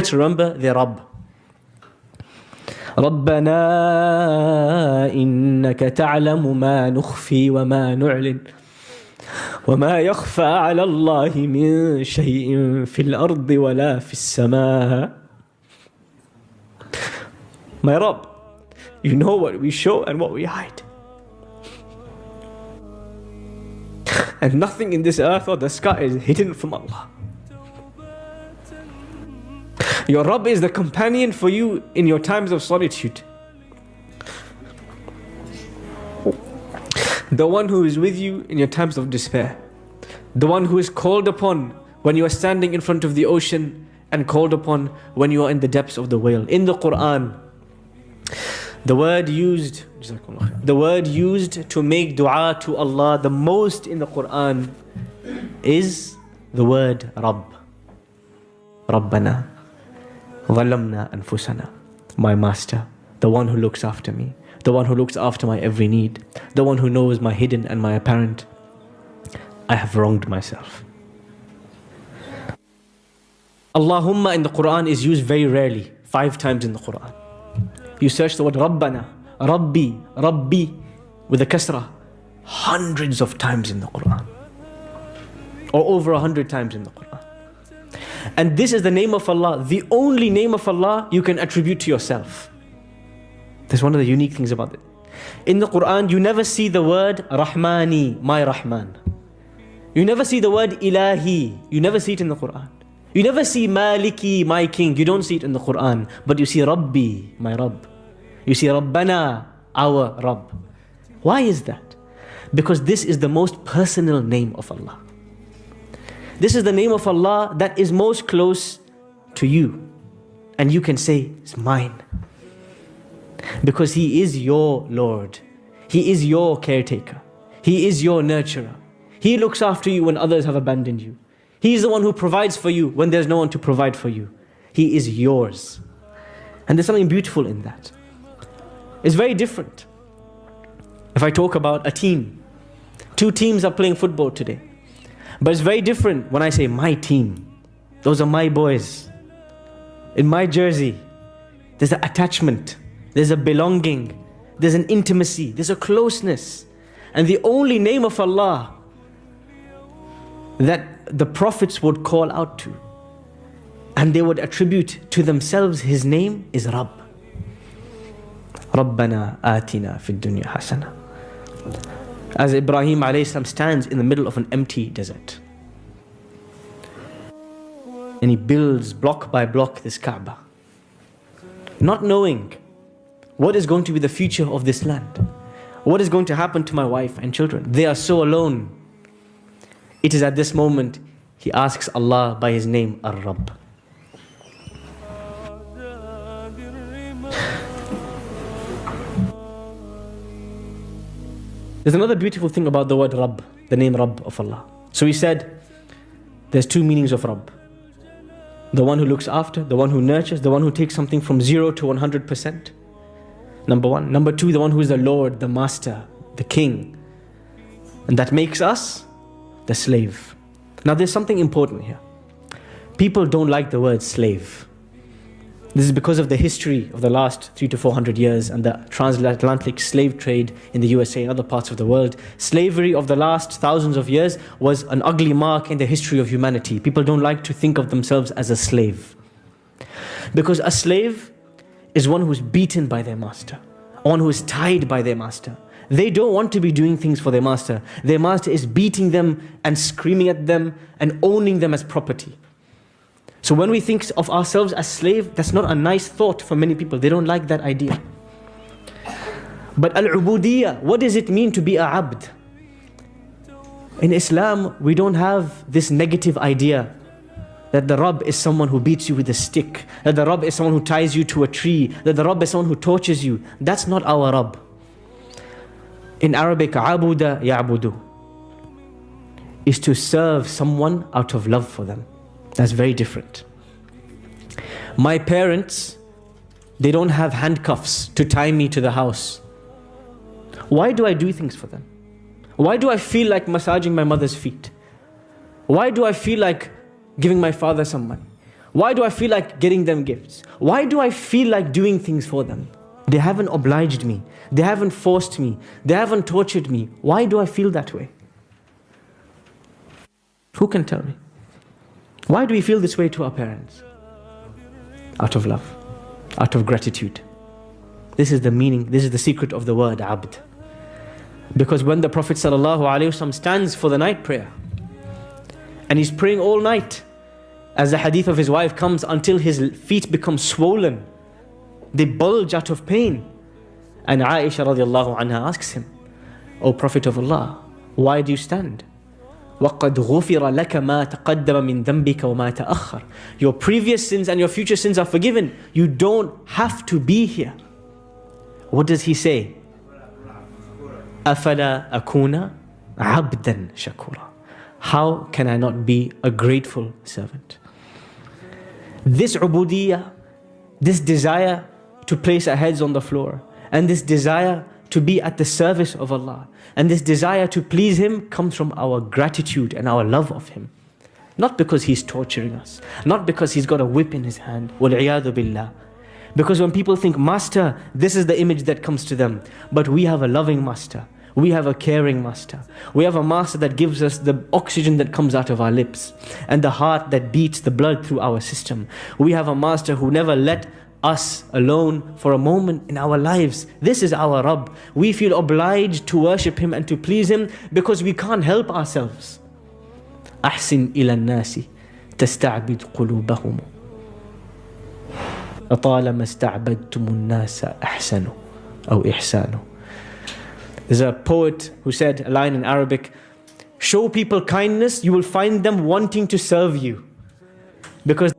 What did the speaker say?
Let's remember their Rabb. ربنا إنك تعلم ما نخفي وما نعلن وما يخفى على الله من شيء في الأرض ولا في السماء. My Rabb, you know what we show and what we hide. And nothing in this earth or the sky is hidden from Allah. Your Rabb is the companion for you in your times of solitude. The one who is with you in your times of despair. The one who is called upon when you are standing in front of the ocean and called upon when you are in the depths of the whale. In the Qur'an, the word used to make dua to Allah the most in the Qur'an is the word Rabb. Rabbana ظلمنا أنفسنا. My master, the one who looks after me, the one who looks after my every need, the one who knows my hidden and my apparent. I have wronged myself. Allahumma in the Qur'an is used very rarely, 5 times in the Qur'an. You search the word Rabbana, Rabbi, Rabbi with a kasrah, hundreds of times in the Qur'an, or over 100 times in the Qur'an. And this is the name of Allah, the only name of Allah you can attribute to yourself. That's one of the unique things about it. In the Qur'an, you never see the word Rahmani, my Rahman. You never see the word Ilahi. You never see it in the Qur'an. You never see Maliki, my King. You don't see it in the Qur'an. But you see Rabbi, my Rabb. You see Rabbana, our Rabb. Why is that? Because this is the most personal name of Allah. This is the name of Allah that is most close to you. And you can say, it's mine. Because He is your Lord. He is your caretaker. He is your nurturer. He looks after you when others have abandoned you. He is the one who provides for you when there's no one to provide for you. He is yours. And there's something beautiful in that. It's very different. If I talk about a team, 2 teams are playing football today. But it's very different when I say my team. Those are my boys. In my jersey, there's an attachment. There's a belonging. There's an intimacy. There's a closeness. And the only name of Allah that the prophets would call out to and they would attribute to themselves His name is Rabb. Rabbana atina fid dunya hasana. As Ibrahim alayhi salam stands in the middle of an empty desert. And he builds block by block this Kaaba. Not knowing what is going to be the future of this land. What is going to happen to my wife and children? They are so alone. It is at this moment he asks Allah by His name, Ar-Rabb. There's another beautiful thing about the word Rabb, the name Rabb of Allah. So we said, there's 2 meanings of Rabb. The one who looks after, the one who nurtures, the one who takes something from 0 to 100%. Number 1. Number 2, the one who is the Lord, the Master, the King. And that makes us the slave. Now there's something important here. People don't like the word slave. This is because of the history of the last 300 to 400 years and the transatlantic slave trade in the USA and other parts of the world. Slavery of the last thousands of years was an ugly mark in the history of humanity. People don't like to think of themselves as a slave. Because a slave is one who is beaten by their master, one who is tied by their master. They don't want to be doing things for their master. Their master is beating them and screaming at them and owning them as property. So when we think of ourselves as slave, that's not a nice thought for many people. They don't like that idea. But al-ubudiyya, what does it mean to be a abd? In Islam, we don't have this negative idea that the Rabb is someone who beats you with a stick, that the Rabb is someone who ties you to a tree, that the Rabb is someone who tortures you. That's not our Rabb. In Arabic, abuda ya'budu is to serve someone out of love for them. That's very different. My parents, they don't have handcuffs to tie me to the house. Why do I do things for them? Why do I feel like massaging my mother's feet? Why do I feel like giving my father some money? Why do I feel like getting them gifts? Why do I feel like doing things for them? They haven't obliged me. They haven't forced me. They haven't tortured me. Why do I feel that way? Who can tell me? Why do we feel this way to our parents? Out of love, out of gratitude. This is the meaning, this is the secret of the word abd. Because when the Prophet ﷺ stands for the night prayer, and he's praying all night, as the hadith of his wife comes, until his feet become swollen, they bulge out of pain. And Aisha radiallahu anha asks him, O Prophet of Allah, why do you stand? وَقَدْ غُفِرَ لَكَ مَا تَقَدَّمَ مِن ذَنْبِكَ وَمَا تَأَخَّرَ. Your previous sins and your future sins are forgiven. You don't have to be here. What does he say? أَفَلَا أَكُونَ عَبْدًا شَكُورًا. How can I not be a grateful servant? This ubudiyah, this desire to place our heads on the floor, and this desire to be at the service of Allah, and this desire to please Him comes from our gratitude and our love of Him. Not because He's torturing us, not because He's got a whip in His hand, وَالْعِيَاذُ بِاللَّهِ. Because when people think, Master, this is the image that comes to them. But we have a loving Master. We have a caring Master. We have a Master that gives us the oxygen that comes out of our lips, and the heart that beats the blood through our system. We have a Master who never let us alone for a moment in our lives. This is our Rabb. We feel obliged to worship Him and to please Him because we can't help ourselves. أحسن إلى الناس تستعبد قلوبهم أطالما استعبدتم الناس أحسن أو إحسان. There's a poet who said a line in Arabic, show people kindness, you will find them wanting to serve you. Because